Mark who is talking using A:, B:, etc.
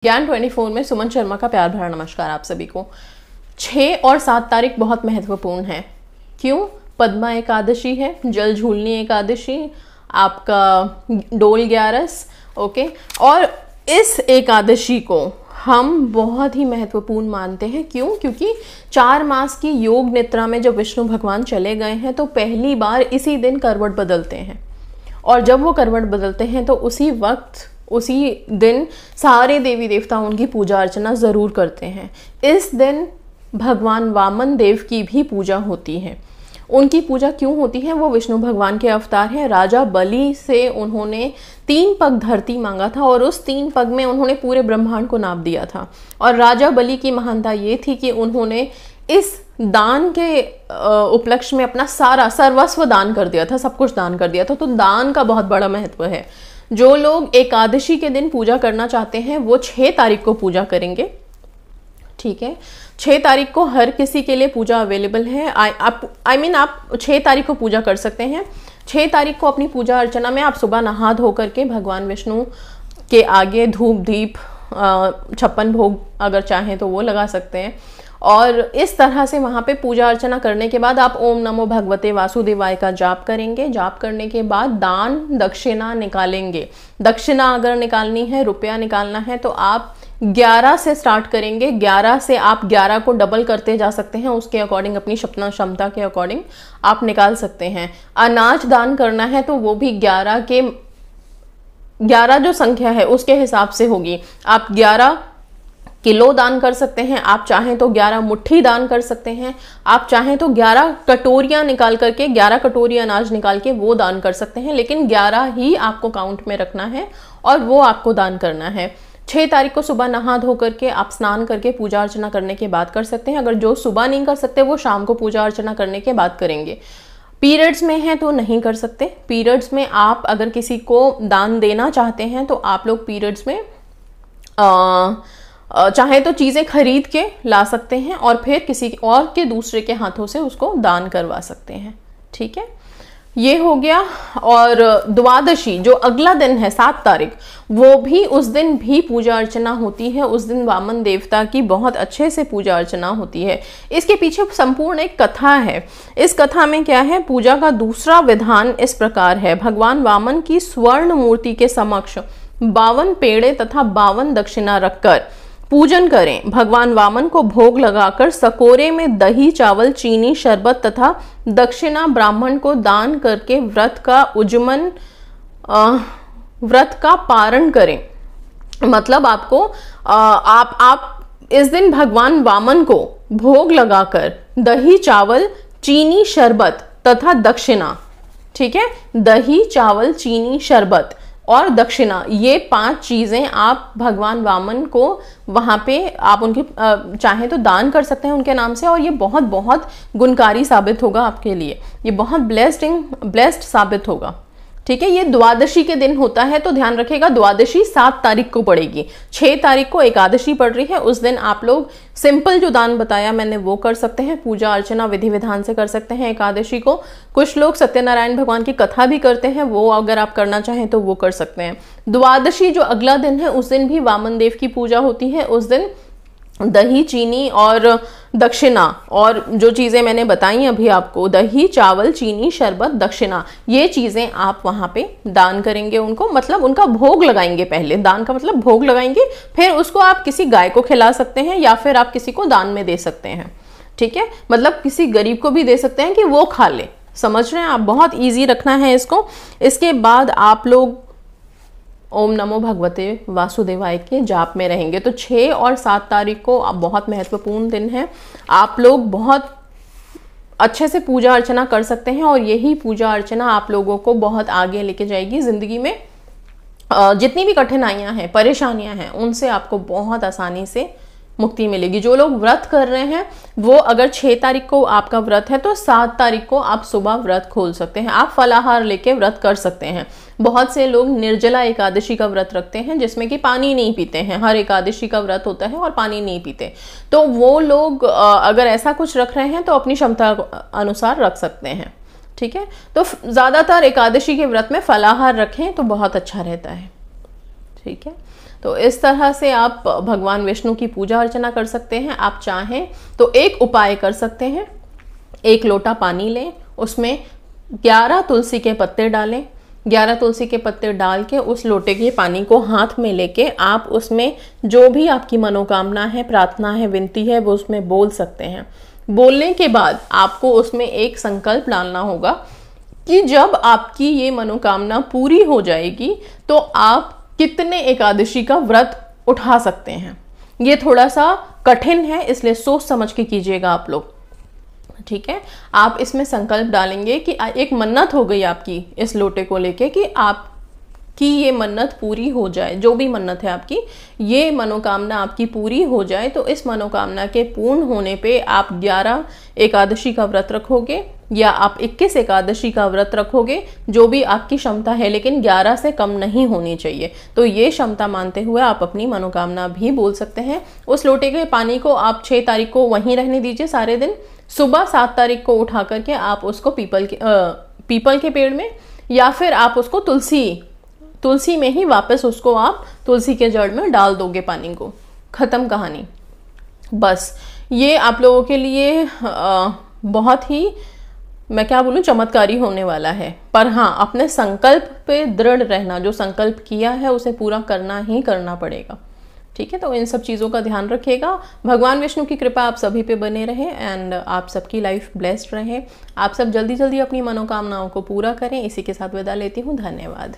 A: ज्ञान 24 में सुमन शर्मा का प्यार भरा नमस्कार आप सभी को। 6 और 7 तारीख बहुत महत्वपूर्ण है। क्यों? पद्मा एकादशी है, जल झूलनी एकादशी, आपका डोल ग्यारस, ओके। और इस एकादशी को हम बहुत ही महत्वपूर्ण मानते हैं। क्यों? क्योंकि 4 मास की योग निद्रा में जब विष्णु भगवान चले गए हैं तो पहली बार इसी दिन करवट बदलते हैं, और जब वो करवट बदलते हैं तो उसी वक्त उसी दिन सारे देवी देवता उनकी पूजा अर्चना ज़रूर करते हैं। इस दिन भगवान वामन देव की भी पूजा होती है। उनकी पूजा क्यों होती है? वो विष्णु भगवान के अवतार हैं। राजा बलि से उन्होंने 3 पग धरती मांगा था और उस 3 पग में उन्होंने पूरे ब्रह्मांड को नाप दिया था। और राजा बलि की महानता ये थी कि उन्होंने इस दान के उपलक्ष्य में अपना सारा सर्वस्व दान कर दिया था, सब कुछ दान कर दिया था। तो दान का बहुत बड़ा महत्व है। जो लोग एकादशी के दिन पूजा करना चाहते हैं वो 6 तारीख को पूजा करेंगे, ठीक है। 6 तारीख को हर किसी के लिए पूजा अवेलेबल है। आप 6 तारीख को पूजा कर सकते हैं। 6 तारीख को अपनी पूजा अर्चना में आप सुबह नहा धो करके भगवान विष्णु के आगे धूप दीप 56 भोग अगर चाहें तो वो लगा सकते हैं। और इस तरह से वहाँ पे पूजा अर्चना करने के बाद आप ओम नमो भगवते वासुदेवाय का जाप करेंगे। जाप करने के बाद दान दक्षिणा निकालेंगे। दक्षिणा अगर निकालनी है, रुपया निकालना है, तो आप 11 से स्टार्ट करेंगे। 11 से आप 11 को डबल करते जा सकते हैं। उसके अकॉर्डिंग, अपनी क्षमता के अकॉर्डिंग आप निकाल सकते हैं। अनाज दान करना है तो वो भी 11 जो संख्या है उसके हिसाब से होगी। आप 11 किलो दान कर सकते हैं, आप चाहें तो 11 मुट्ठी दान कर सकते हैं, आप चाहें तो 11 कटोरियां निकाल करके 11 कटोरी अनाज निकाल के वो दान कर सकते हैं। लेकिन 11 ही आपको काउंट में रखना है और वो आपको दान करना है। 6 तारीख को सुबह नहा धो करके आप स्नान करके पूजा अर्चना करने के बाद कर सकते हैं। अगर जो सुबह नहीं कर सकते वो शाम को पूजा अर्चना करने के बाद करेंगे। पीरियड्स में हैं तो नहीं कर सकते। पीरियड्स में आप अगर किसी को दान देना चाहते हैं तो आप लोग पीरियड्स में चाहे तो चीज़ें खरीद के ला सकते हैं और फिर किसी और के दूसरे के हाथों से उसको दान करवा सकते हैं, ठीक है। ये हो गया। और द्वादशी जो अगला दिन है 7 तारीख, वो भी उस दिन भी पूजा अर्चना होती है। उस दिन वामन देवता की बहुत अच्छे से पूजा अर्चना होती है। इसके पीछे संपूर्ण एक कथा है। इस कथा में क्या है? पूजा का दूसरा विधान इस प्रकार है। भगवान वामन की स्वर्ण मूर्ति के समक्ष 52 पेड़े तथा 52 दक्षिणा रखकर पूजन करें। भगवान वामन को भोग लगाकर सकोरे में दही, चावल, चीनी, शरबत तथा दक्षिणा ब्राह्मण को दान करके व्रत का पारण करें। मतलब आपको आप इस दिन भगवान वामन को भोग लगाकर दही, चावल, चीनी, शरबत तथा दक्षिणा, ठीक है, दही, चावल, चीनी, शरबत और दक्षिणा, ये 5 चीजें आप भगवान वामन को वहां पे आप उनके चाहें तो दान कर सकते हैं उनके नाम से। और ये बहुत बहुत गुणकारी साबित होगा आपके लिए। ये बहुत ब्लेस्ड साबित होगा, ठीक है। ये द्वादशी के दिन होता है तो ध्यान रखिएगा। द्वादशी 7 तारीख को पड़ेगी। 6 तारीख को एकादशी पड़ रही है। उस दिन आप लोग सिंपल जो दान बताया मैंने वो कर सकते हैं। पूजा अर्चना विधि विधान से कर सकते हैं एकादशी को। कुछ लोग सत्यनारायण भगवान की कथा भी करते हैं, वो अगर आप करना चाहें तो वो कर सकते हैं। द्वादशी जो अगला दिन है उस दिन भी वामन देव की पूजा होती है। उस दिन दही, चीनी और दक्षिणा और जो चीज़ें मैंने बताई अभी आपको, दही, चावल, चीनी, शरबत, दक्षिणा, ये चीज़ें आप वहाँ पे दान करेंगे उनको। मतलब उनका भोग लगाएंगे। पहले दान का मतलब भोग लगाएंगे, फिर उसको आप किसी गाय को खिला सकते हैं या फिर आप किसी को दान में दे सकते हैं, ठीक है। मतलब किसी गरीब को भी दे सकते हैं कि वो खा ले। समझ रहे हैं आप? बहुत ईजी रखना है इसको। इसके बाद आप लोग ओम नमो भगवते वासुदेवाय के जाप में रहेंगे। तो 6 और 7 तारीख को आप बहुत महत्वपूर्ण दिन है। आप लोग बहुत अच्छे से पूजा अर्चना कर सकते हैं और यही पूजा अर्चना आप लोगों को बहुत आगे लेके जाएगी जिंदगी में। जितनी भी कठिनाइयां हैं, परेशानियां हैं, उनसे आपको बहुत आसानी से मुक्ति मिलेगी। जो लोग व्रत कर रहे हैं वो अगर 6 तारीख को आपका व्रत है तो 7 तारीख को आप सुबह व्रत खोल सकते हैं। आप फलाहार लेके व्रत कर सकते हैं। बहुत से लोग निर्जला एकादशी का व्रत रखते हैं जिसमें कि पानी नहीं पीते हैं। हर एकादशी का व्रत होता है और पानी नहीं पीते। तो वो लोग अगर ऐसा कुछ रख रहे हैं तो अपनी क्षमता अनुसार रख सकते हैं, ठीक है। तो ज़्यादातर एकादशी के व्रत में फलाहार रखें तो बहुत अच्छा रहता है, ठीक है। तो इस तरह से आप भगवान विष्णु की पूजा अर्चना कर सकते हैं। आप चाहें तो एक उपाय कर सकते हैं, 1 लोटा पानी लें, उसमें 11 तुलसी के पत्ते डालें। 11 तुलसी के पत्ते डाल के उस लोटे के पानी को हाथ में लेके आप उसमें जो भी आपकी मनोकामना है, प्रार्थना है, विनती है, वो उसमें बोल सकते हैं। बोलने के बाद आपको उसमें एक संकल्प डालना होगा कि जब आपकी ये मनोकामना पूरी हो जाएगी तो आप कितने एकादशी का व्रत उठा सकते हैं। ये थोड़ा सा कठिन है, इसलिए सोच समझ के कीजिएगा आप लोग, ठीक है। आप इसमें संकल्प डालेंगे कि एक मन्नत हो गई आपकी इस लोटे को लेके कि आपकी ये मन्नत पूरी हो जाए, जो भी मन्नत है आपकी, ये मनोकामना आपकी पूरी हो जाए। तो इस मनोकामना के पूर्ण होने पे आप 11 एकादशी का व्रत रखोगे या आप 21 एकादशी का व्रत रखोगे, जो भी आपकी क्षमता है, लेकिन 11 से कम नहीं होनी चाहिए। तो ये क्षमता मानते हुए आप अपनी मनोकामना भी बोल सकते हैं। उस लोटे के पानी को आप 6 तारीख को वहीं रहने दीजिए सारे दिन। सुबह 7 तारीख को उठा करके आप उसको पीपल के पेड़ में या फिर आप उसको तुलसी में ही वापस उसको आप तुलसी के जड़ में डाल दोगे पानी को। खत्म कहानी। बस ये आप लोगों के लिए बहुत ही, मैं क्या बोलूं, चमत्कारी होने वाला है। पर हाँ, अपने संकल्प पे दृढ़ रहना, जो संकल्प किया है उसे पूरा करना ही करना पड़ेगा, ठीक है। तो इन सब चीज़ों का ध्यान रखिएगा। भगवान विष्णु की कृपा आप सभी पे बने रहे एंड आप सबकी लाइफ ब्लेस्ड रहे। आप सब जल्दी जल्दी अपनी मनोकामनाओं को पूरा करें। इसी के साथ विदा लेती हूँ। धन्यवाद।